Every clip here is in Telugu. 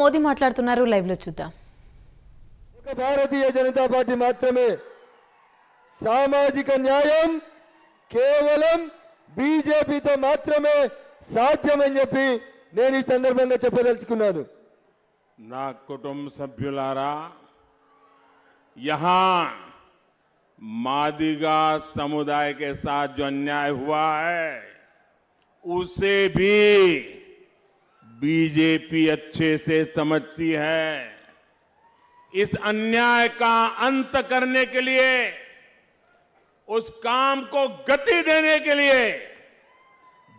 మోదీ మాట్లాడుతున్నారు, లైవ్ లో చూద్దాం. భారతీయ జనతా పార్టీ మాత్రమే సామాజిక న్యాయం కేవలం బీజేపీతో మాత్రమే సాధ్యమని చెప్పి నేను ఈ సందర్భంగా చెప్పదలుచుకున్నాను. నా కుటుంబ సభ్యులారా, यहाँ मादिगा समुदाय के साथ जो अन्याय हुआ है उसे भी बीजेपी अच्छे से समझती है. इस अन्याय का अंत करने के लिए, उस काम को गति देने के लिए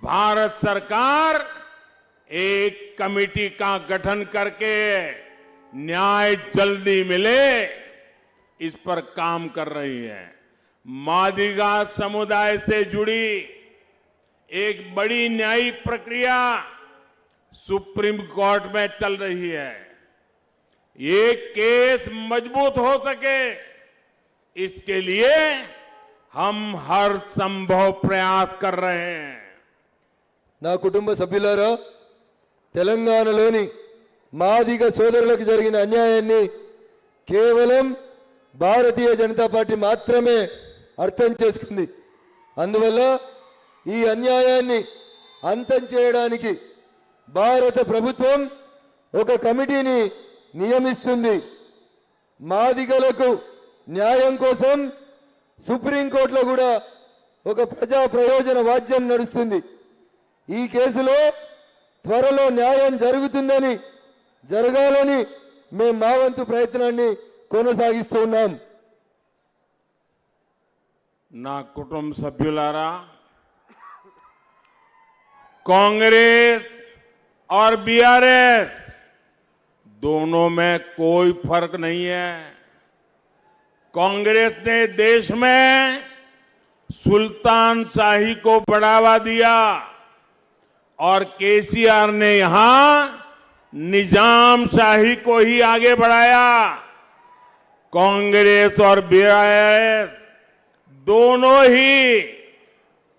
भारत सरकार एक कमेटी का गठन करके न्याय जल्दी मिले इस पर काम कर रही है. मादिगा समुदाय से जुड़ी एक बड़ी न्यायिक प्रक्रिया सुप्रीम कोर्ट में चल रही है. ये केस मजबूत हो सके इसके लिए हम हर संभव प्रयास कर रहे हैं. నా కుటుంబ సభ్యులారా, తెలంగాణలోని మాదిగ సోదరులకు జరిగిన అన్యాయాన్ని కేవలం భారతీయ జనతా పార్టీ మాత్రమే అర్థం చేసుకుంది. అందువల్ల ఈ అన్యాయాన్ని అంతం చేయడానికి భారత ప్రభుత్వం ఒక కమిటీని నియమిస్తుంది. మాదిగలకు న్యాయం కోసం సుప్రీంకోర్టులో కూడా ఒక ప్రజా ప్రయోజన వాద్యం నడుస్తుంది. ఈ కేసులో త్వరలో న్యాయం జరగాలని మేము మా వంతు ప్రయత్నాన్ని కొనసాగిస్తూ ఉన్నాం. నా కుటుంబ సభ్యులారా, कांग्रेस और बीआरएस दोनों में कोई फर्क नहीं है. कांग्रेस ने देश में सुल्तान शाही को बढ़ावा दिया और केसीआर ने यहां निजाम शाही को ही आगे बढ़ाया. कांग्रेस और बीआरएस दोनों ही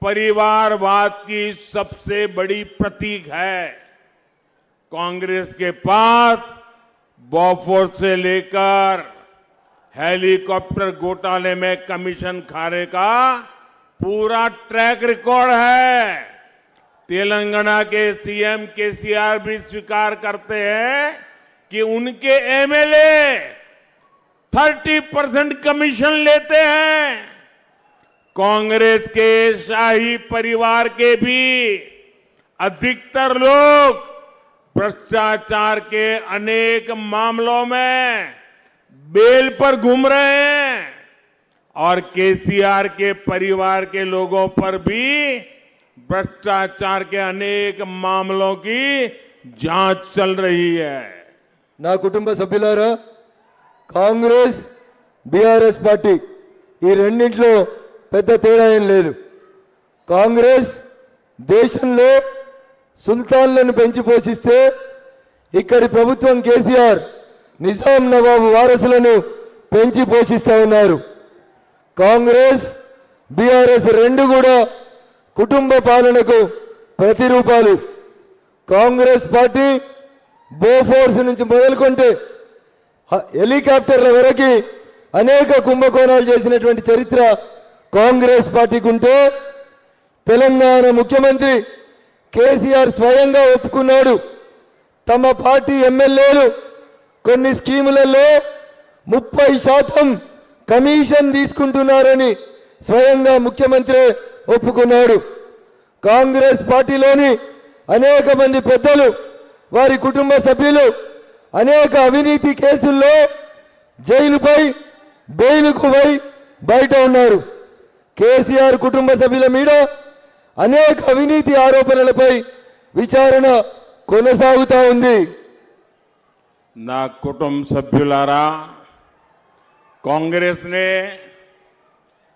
परिवारवाद की सबसे बड़ी प्रतीक है. कांग्रेस के पास बॉफोर्स से लेकर हेलीकॉप्टर घोटाले में कमीशन खाने का पूरा ट्रैक रिकॉर्ड है. तेलंगाना के सीएम केसीआर भी स्वीकार करते हैं कि उनके एमएलए 30% कमीशन लेते हैं. कांग्रेस के शाही परिवार के भी अधिकतर लोग भ्रष्टाचार के अनेक मामलों में बेल पर घूम रहे हैं और केसीआर के परिवार के लोगों पर भी भ्रष्टाचार के अनेक मामलों की जांच चल रही है. నా కుటుంబ సభ్యులారా, కాంగ్రెస్ బీఆర్ఎస్ పార్టీ ఈ రెండింటిలో పెద్ద తేడా ఏం లేదు. కాంగ్రెస్ దేశంలో సుల్తాన్లను పెంచి పోషిస్తే ఇక్కడి ప్రభుత్వం కేసీఆర్ నిజాం నవాబు వారసులను పెంచి పోషిస్తూ ఉన్నారు. కాంగ్రెస్ బీఆర్ఎస్ రెండు కూడా కుటుంబ పాలనకు ప్రతిరూపాలు. కాంగ్రెస్ పార్టీ బోఫోర్స్ నుంచి మొదలుకుంటే హెలికాప్టర్ల వరకు అనేక కుంభకోణాలు చేసినటువంటి చరిత్ర కాంగ్రెస్ పార్టీకి ఉంటే, తెలంగాణ ముఖ్యమంత్రి కేసీఆర్ స్వయంగా ఒప్పుకున్నాడు. తమ పార్టీ ఎమ్మెల్యేలు కొన్ని స్కీములలో 30% కమిషన్ తీసుకుంటున్నారని స్వయంగా ముఖ్యమంత్రి ఒప్పుకున్నాడు. కాంగ్రెస్ పార్టీలోని అనేక మంది పెద్దలు, వారి కుటుంబ సభ్యులు అనేక అవినీతి కేసుల్లో జైలుపై బెయిలుకు బయట ఉన్నారు. కేసీఆర్ కుటుంబ సభ్యుల మీద అనేక అవినీతి ఆరోపణలపై విచారణ కొనసాగుతా ఉంది. నా కుటుంబ సభ్యులారా, कांग्रेस ने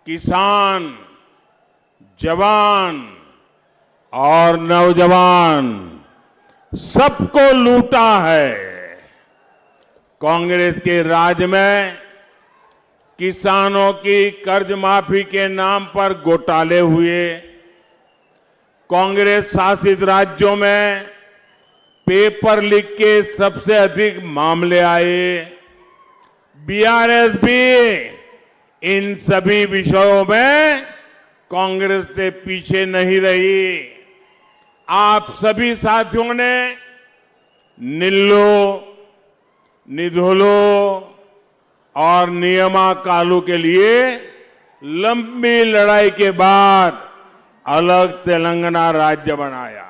किसान, जवान और नौजवान सबको लूटा है. कांग्रेस के राज में किसानों की कर्ज माफी के नाम पर घोटाले हुए. कांग्रेस शासित राज्यों में पेपर लीक के सबसे अधिक मामले आए। बीआरएस भी इन सभी विषयों में कांग्रेस से पीछे नहीं रही। आप सभी साथियों ने निल्लो, निधोलो और नियमा कालू के लिए लंबी लड़ाई के बाद अलग तेलंगाना राज्य बनाया,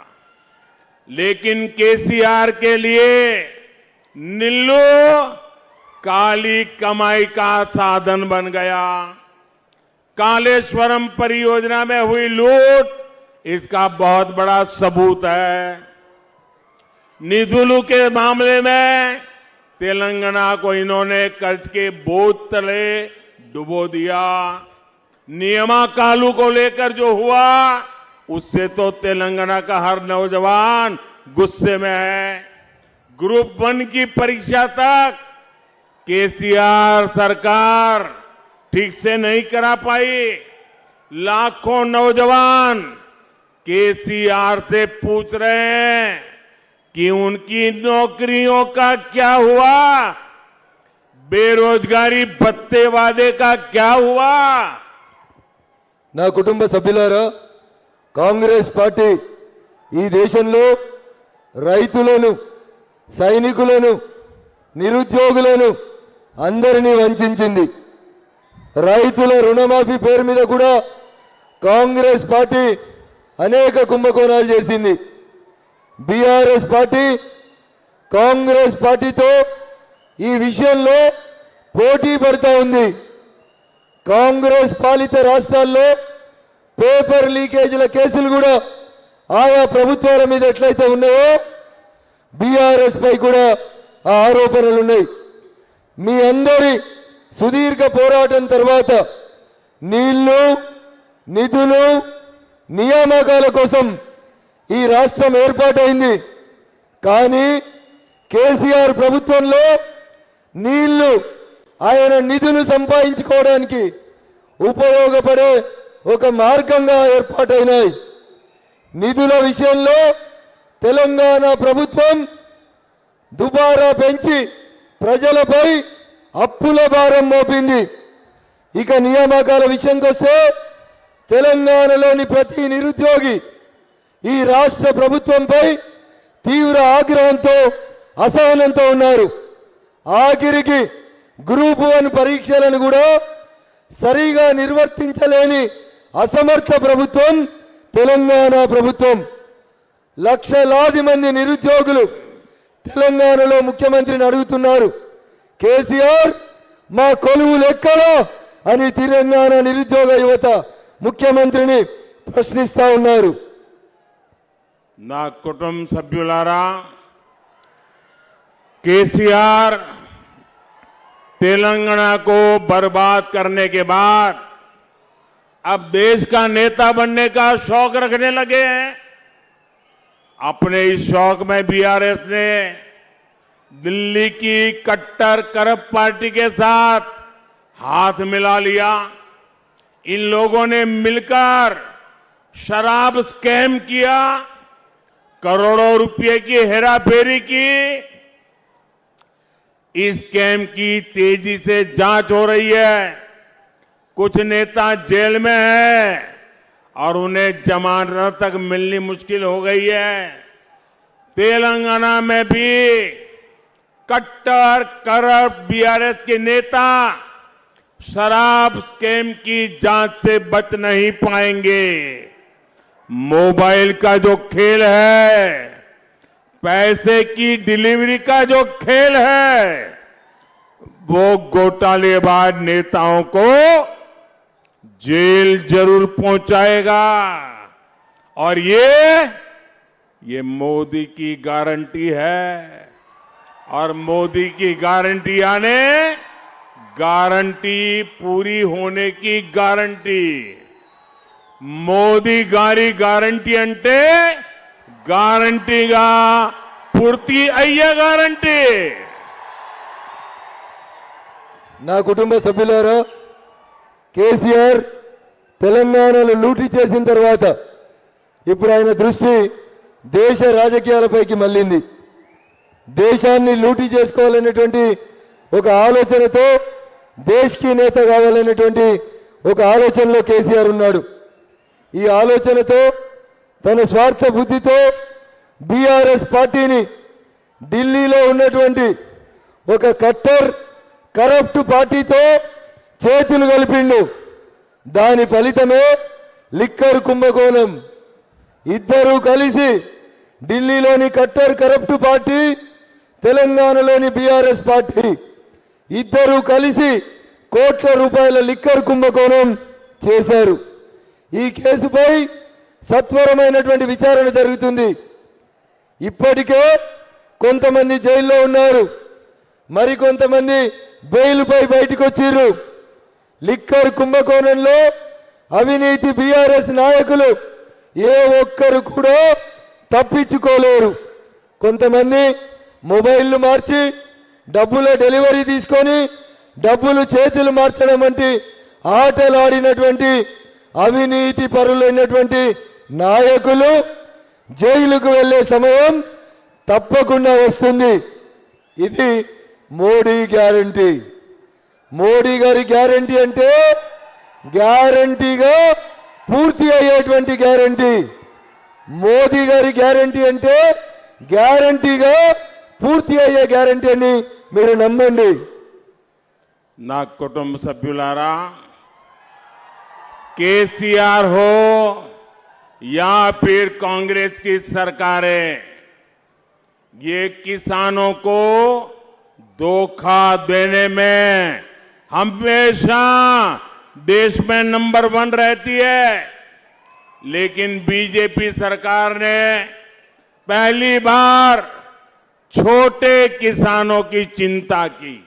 लेकिन केसीआर के लिए निल्लू काली कमाई का साधन बन गया। कालेश्वरम परियोजना में हुई लूट इसका बहुत बड़ा सबूत है। निधुलू के मामले में तेलंगाना को इन्होंने कर्ज के बोझ तले डुबो दिया। नियमा कालू को लेकर जो हुआ उससे तो तेलंगाना का हर नौजवान गुस्से में है। ग्रुप 1 की परीक्षा तक केसीआर सरकार ठीक से नहीं करा पाई। लाखों नौजवान केसीआर से पूछ रहे हैं कि उनकी नौकरियों का क्या हुआ, बेरोजगारी भत्ते वादे का क्या हुआ। నా కుటుంబ సభ్యులారా, కాంగ్రెస్ పార్టీ ఈ దేశంలో రైతులను, సైనికులను, నిరుద్యోగులను అందరినీ వంచింది. రైతుల రుణమాఫీ పేరు మీద కూడా కాంగ్రెస్ పార్టీ అనేక కుంభకోణాలు చేసింది. బీఆర్ఎస్ పార్టీ కాంగ్రెస్ పార్టీతో ఈ విషయంలో పోటీ పడుతూ ఉంది. కాంగ్రెస్ పాలిత రాష్ట్రాల్లో పేపర్ లీకేజీల కేసులు కూడా ఆయా ప్రభుత్వాల మీద ఎట్లయితే ఉన్నాయో బీఆర్ఎస్ పై కూడా ఆ ఆరోపణలు ఉన్నాయి. మీ అందరి సుదీర్ఘ పోరాటం తర్వాత నీళ్లు, నిధులు, నియామకాల కోసం ఈ రాష్ట్రం ఏర్పాటైంది. కానీ కేసీఆర్ ప్రభుత్వంలో నీళ్లు, ఆయన నిధులు సంపాదించుకోవడానికి ఉపయోగపడే ఒక మార్గంగా ఏర్పాటైనాయి. నిధుల విషయంలో తెలంగాణ ప్రభుత్వం దుబారా పెంచి ప్రజలపై అప్పుల భారం మోపింది. ఇక నియామకాల విషయంకి వస్తే తెలంగాణలోని ప్రతి నిరుద్యోగి ఈ రాష్ట్ర ప్రభుత్వంపై తీవ్ర ఆగ్రహంతో, అసహనంతో ఉన్నారు. ఆఖరికి గ్రూప్ 1 పరీక్షలను కూడా సరిగా నిర్వర్తించలేని అసమర్థ ప్రభుత్వం తెలంగాణ ప్రభుత్వం. లక్షలాది మంది నిరుద్యోగులు తెలంగాణలో ముఖ్యమంత్రిని అడుగుతున్నారు, కేసీఆర్ మా కొలువులు ఎక్కడా అని తెలంగాణ నిరుద్యోగ యువత ముఖ్యమంత్రిని ప్రశ్నిస్తా ఉన్నారు. నా కుటుంబ సభ్యులారా, केसीआर तेलंगाना को बर्बाद करने के बाद अब देश का नेता बनने का शौक रखने लगे हैं। अपने इस शौक में बीआरएस ने दिल्ली की कट्टर करप्ट पार्टी के साथ हाथ मिला लिया। इन लोगों ने मिलकर शराब स्कैम किया, करोड़ों रुपए की हेराफेरी की। इस स्कैम की तेजी से जांच हो रही है। कुछ नेता जेल में है और उन्हें जमानत तक मिलनी मुश्किल हो गई है। तेलंगाना में भी कट्टर करप्ट बीआरएस के नेता शराब स्कैम की जांच से बच नहीं पाएंगे। मोबाइल का जो खेल है, पैसे की डिलीवरी का जो खेल है, वो घोटालेबाज नेताओं को जेल जरूर पहुंचाएगा। और ये मोदी की गारंटी है। और मोदी की गारंटी यानी गारंटी पूरी होने की गारंटी। మోదీ గారి గ్యారంటీ అంటే గ్యారంటీగా పూర్తి అయ్యే గ్యారంటీ. నా కుటుంబ సభ్యులారా, కేసీఆర్ తెలంగాణలో లూటీ చేసిన తర్వాత ఇప్పుడు ఆయన దృష్టి దేశ రాజకీయాలపైకి మళ్ళింది. దేశాన్ని లూటీ చేసుకోవాలనేటువంటి ఒక ఆలోచనతో దేశ్కి నేత కావాలనేటువంటి ఒక ఆలోచనలో కేసీఆర్ ఉన్నాడు. ఈ ఆలోచనతో తన స్వార్థ బుద్ధితో బీఆర్ఎస్ పార్టీని ఢిల్లీలో ఉన్నటువంటి ఒక కట్టర్ కరప్ట్ పార్టీతో చేతులు కలిపిండు. దాని ఫలితమే లిక్కర్ కుంభకోణం. ఇద్దరూ కలిసి ఢిల్లీలోని కట్టర్ కరప్ట్ పార్టీ, తెలంగాణలోని బీఆర్ఎస్ పార్టీ ఇద్దరూ కలిసి కోట్ల రూపాయల లిక్కర్ కుంభకోణం చేశారు. ఈ కేసుపై సత్వరమైనటువంటి విచారణ జరుగుతుంది. ఇప్పటికే కొంతమంది జైల్లో ఉన్నారు, మరికొంతమంది బెయిల్పై బయటకు వచ్చిర్రు. లిక్కర్ కుంభకోణంలో అవినీతి బీఆర్ఎస్ నాయకులు ఏ ఒక్కరు కూడా తప్పించుకోలేరు. కొంతమంది మొబైల్లు మార్చి డబ్బుల డెలివరీ తీసుకొని డబ్బులు చేతులు మార్చడం వంటి ఆటలు ఆడినటువంటి అవినీతి పరులైనటువంటి నాయకులు జైలుకు వెళ్ళే సమయం తప్పకుండా వస్తుంది. ఇది మోడీ గ్యారంటీ. మోడీ గారి గ్యారంటీ అంటే గ్యారంటీగా పూర్తి అయ్యేటువంటి గ్యారంటీ. మోదీ గారి గ్యారంటీ అంటే గ్యారంటీగా పూర్తి అయ్యే గ్యారంటీ అని మీరు నమ్మండి. నా కుటుంబ సభ్యులారా, केसीआर हो या फिर कांग्रेस की सरकारें, ये किसानों को धोखा देने में हमेशा देश में नंबर 1 रहती है। लेकिन बीजेपी सरकार ने पहली बार छोटे किसानों की चिंता की।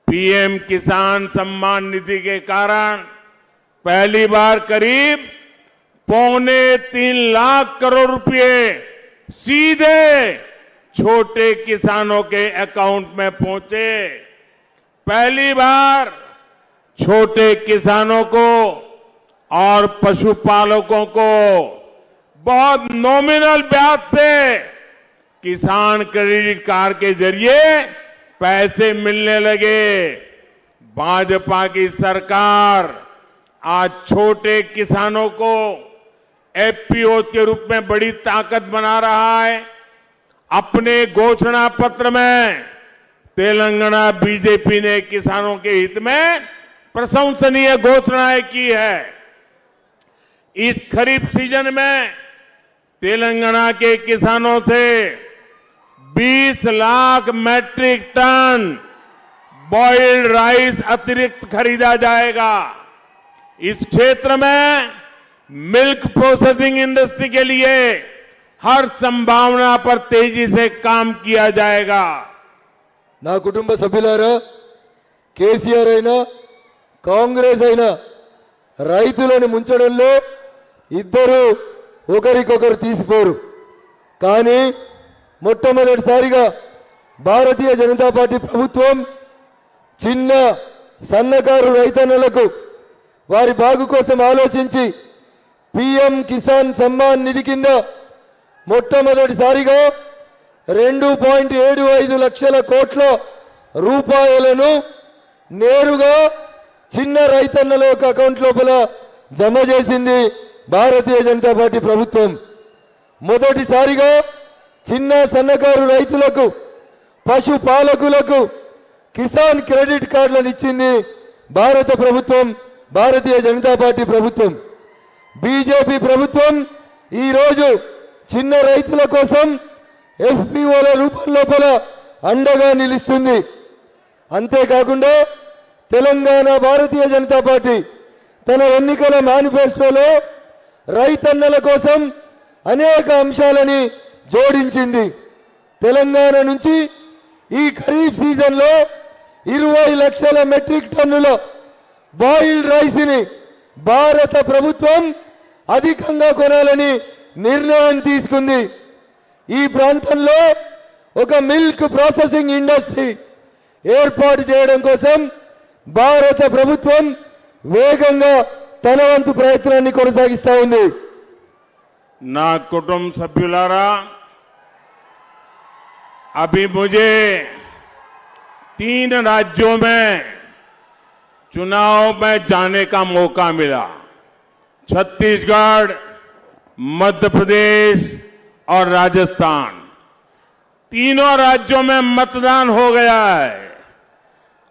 पीएम किसान सम्मान निधि के कारण पहली बार करीब 3.25 लाख करोड़ रुपए सीधे छोटे किसानों के अकाउंट में पहुंचे। पहली बार छोटे किसानों को और पशुपालकों को बहुत नॉमिनल ब्याज से किसान क्रेडिट कार्ड के जरिए पैसे मिलने लगे। भाजपा की सरकार आज छोटे किसानों को एफपीओ के रूप में बड़ी ताकत बना रहा है। अपने घोषणा पत्र में तेलंगाना बीजेपी ने किसानों के हित में प्रशंसनीय घोषणाएं की है। इस खरीफ सीजन में तेलंगाना के किसानों से 20 lakh metric tonne boiled rice अतिरिक्त खरीदा जाएगा। इस क्षेत्र में मिल्क प्रोसेसिंग इंडस्ट्री के लिए हर संभावना पर तेजी से काम किया जाएगा। నా కుటుంబ సభ్యులారా, కేసీఆర్ అయినా కాంగ్రెస్ అయినా రైతులను ముంచడంలో ఇద్దరు ఒకరికొకరు తీసిపోరు. కానీ మొట్టమొదటిసారిగా భారతీయ జనతా పార్టీ ప్రభుత్వం చిన్న సన్నకారు రైతన్నలకు వారి బాగు కోసం ఆలోచించి పీఎం కిసాన్ సమ్మాన్ నిధి కింద మొట్టమొదటిసారిగా 2.75 లక్షల కోట్ల రూపాయలను నేరుగా చిన్న రైతన్నల యొక్క అకౌంట్ లోపల జమ చేసింది భారతీయ జనతా పార్టీ ప్రభుత్వం. మొదటిసారిగా చిన్న సన్నకారు రైతులకు, పశుపాలకులకు కిసాన్ క్రెడిట్ కార్డులను ఇచ్చింది భారత ప్రభుత్వం, భారతీయ జనతా పార్టీ ప్రభుత్వం. బీజేపీ ప్రభుత్వం ఈరోజు చిన్న రైతుల కోసం ఎఫ్పిఓల రూపం లోపల అండగా నిలుస్తుంది. అంతేకాకుండా తెలంగాణ భారతీయ జనతా పార్టీ తన ఎన్నికల మేనిఫెస్టోలో రైతన్నల కోసం అనేక అంశాలని జోడించింది. తెలంగాణ నుంచి ఈ ఖరీఫ్ సీజన్లో 20 లక్షల మెట్రిక్ టన్నుల బాయిల్డ్ రైస్ ని భారత ప్రభుత్వం అధికంగా కొనాలని నిర్ణయం తీసుకుంది. ఈ ప్రాంతంలో ఒక మిల్క్ ప్రాసెసింగ్ ఇండస్ట్రీ ఏర్పాటు చేయడం కోసం భారత ప్రభుత్వం వేగంగా తన వంతు ప్రయత్నాన్ని కొనసాగిస్తా ఉంది. నా కుటుంబ సభ్యులారా, अभी मुझे 3 राज्यों में चुनाव में जाने का मौका मिला। छत्तीसगढ़, मध्य प्रदेश और राजस्थान, तीनों राज्यों में मतदान हो गया है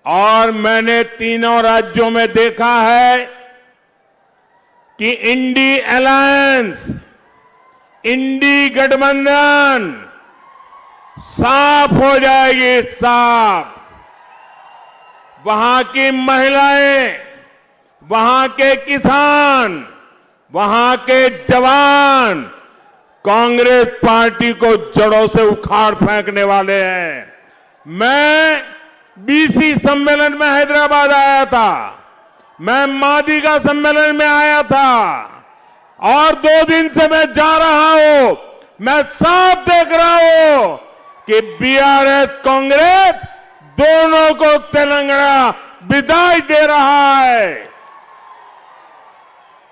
और मैंने तीनों राज्यों में देखा है कि इंडी अलायंस, इंडी गठबंधन साफ हो जाएगी, साफ। वहां की महिलाएं, वहां के किसान, वहां के जवान कांग्रेस पार्टी को जड़ों से उखाड़ फेंकने वाले हैं। मैं बीसी सम्मेलन में हैदराबाद आया था, मैं मादिगा सम्मेलन में आया था और 2 दिन से मैं जा रहा हूं। मैं साफ देख रहा हूं कि बीआरएस कांग्रेस दोनों को तेलंगाना विदाई दे रहा है।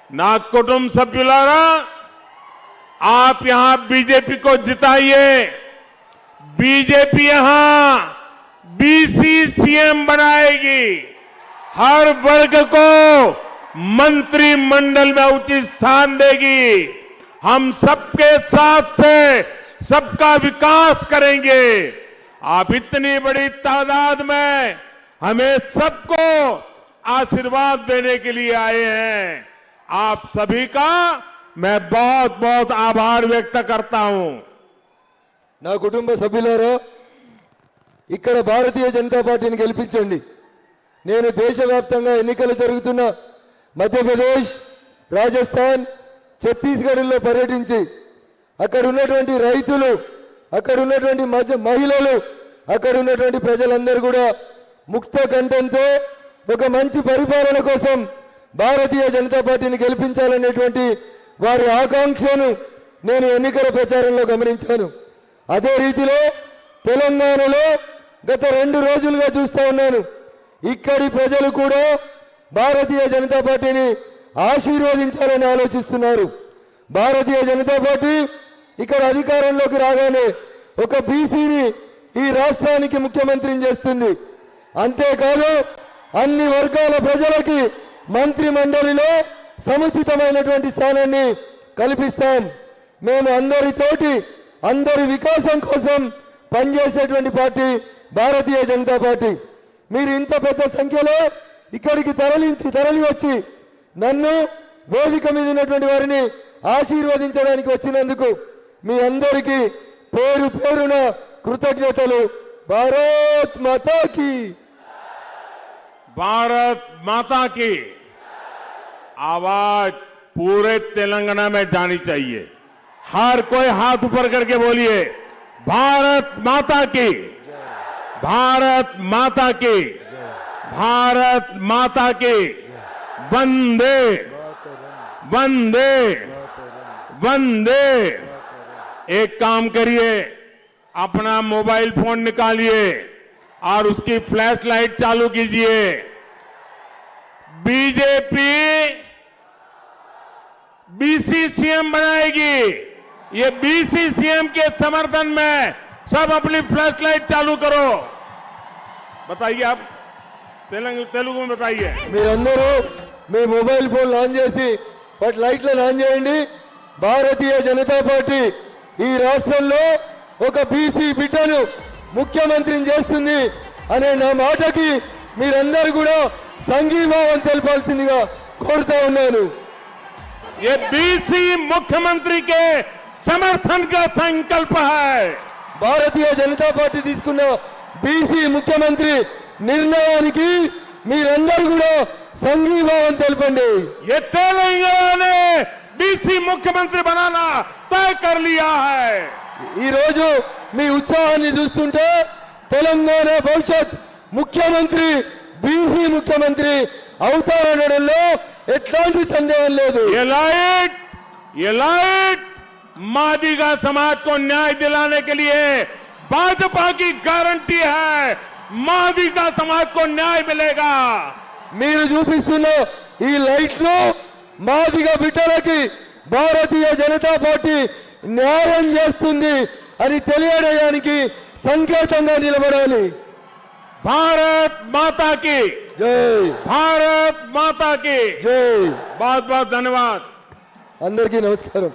ना कुटुंब सभ्युलारा, आप यहां बीजेपी को जिताइए। बीजेपी यहां बीसी सीएम बनाएगी, हर वर्ग को मंत्रिमंडल में उचित स्थान देगी। हम सबके साथ से सबका विकास करेंगे। आप इतनी बड़ी तादाद में हमें सबको आशीर्वाद देने के लिए आए हैं। आप सभी का मैं बहुत बहुत आभार व्यक्त करता हूं। నా కుటుంబ సభ్యులారా, ఇక్కడ భారతీయ జనతా పార్టీని గెలిపించండి. నేను దేశవ్యాప్తంగా ఎన్నికలు జరుగుతున్న మధ్యప్రదేశ్, రాజస్థాన్, ఛత్తీస్గఢ్లో పర్యటించి అక్కడ ఉన్నటువంటి రైతులు, అక్కడ ఉన్నటువంటి మహిళలు, అక్కడ ఉన్నటువంటి ప్రజలందరూ కూడా ముక్త కంఠంతో ఒక మంచి పరిపాలన కోసం భారతీయ జనతా పార్టీని గెలిపించాలనేటువంటి వారి ఆకాంక్షను నేను ఎన్నికల ప్రచారంలో గమనించాను. అదే రీతిలో తెలంగాణలో గత 2 రోజులుగా చూస్తా ఉన్నాను. ఇక్కడి ప్రజలు కూడా భారతీయ జనతా పార్టీని ఆశీర్వదించాలని ఆలోచిస్తున్నారు. భారతీయ జనతా పార్టీ ఇక్కడ అధికారంలోకి రాగానే ఒక బీసీని ఈ రాష్ట్రానికి ముఖ్యమంత్రిని చేస్తుంది. అంతేకాదు అన్ని వర్గాల ప్రజలకి మంత్రి మండలిలో సముచితమైనటువంటి స్థానాన్ని కల్పిస్తాం. మేము అందరితోటి అందరి వికాసం కోసం పనిచేసేటువంటి పార్టీ భారతీయ జనతా పార్టీ. మీరు ఇంత పెద్ద సంఖ్యలో ఇక్కడికి తరలి వచ్చి నన్ను వేదిక మీద ఉన్నటువంటి వారిని ఆశీర్వదించడానికి వచ్చినందుకు మీ అందరికీ పేరు పేరున కృతజ్ఞతలు. భారత్ మాతా కీ, भारत माता की आवाज पूरे तेलंगाना में जानी चाहिए। हर कोई हाथ ऊपर करके बोलिए, भारत माता की, भारत माता की, भारत माता की, वंदे वंदे वंदे। एक काम करिए, अपना मोबाइल फोन निकालिए और उसकी फ्लैश लाइट चालू कीजिए। बीजेपी बीसी सीएम बनाएगी। ये बीसी सीएम के समर्थन में सब अपनी फ्लैश लाइट चालू करो। बताइए आप, तेलुगु में बताइए। మీరందరూ మీ మొబైల్ ఫోన్ ఆన్ చేసి లైట్లను ఆన్ చేయండి. భారతీయ జనతా పార్టీ ఈ రాష్ట్రంలో ఒక బీసీ బిడ్డను ముఖ్యమంత్రిని చేస్తుంది అనే నా మాటకి మీరందరూ కూడా సంఘీభావం తెలపాల్సిందిగా కోరుతా ఉన్నాను. ये बीसी मुख्यमंत्री के समर्थन का संकल्प है। భారతీయ జనతా పార్టీ తీసుకున్న బీసీ ముఖ్యమంత్రి నిర్ణయానికి మీరందరూ కూడా సంఘీభావం తెలపండి. ये तेलंगाना ने बीसी मुख्यमंत्री बनाना तय कर लिया है। ఈ రోజు మీ ఉత్సాహాన్ని చూస్తుంటే తెలంగాణ భవిష్యత్ ముఖ్యమంత్రి బీసీ ముఖ్యమంత్రి అవుతారనడంలో ఎట్లాంటి సందేహం లేదు. ये लाइट मादिगा समाज को न्याय दिलाने के लिए भाजपा की गारंटी है। मादिगा समाज को न्याय मिलेगा। మీరు చూపిస్తున్న ఈ లైట్లు మాదిగా బిడ్డలకి భారతీయ జనతా పార్టీ న్యాయం చేస్తుంది అని తెలియడానికి సంకేతంగా నిలబడాలి. भारत माता की జై भारत माता की జై. बहुत बहुत धन्यवाद. అందరికీ నమస్కారం.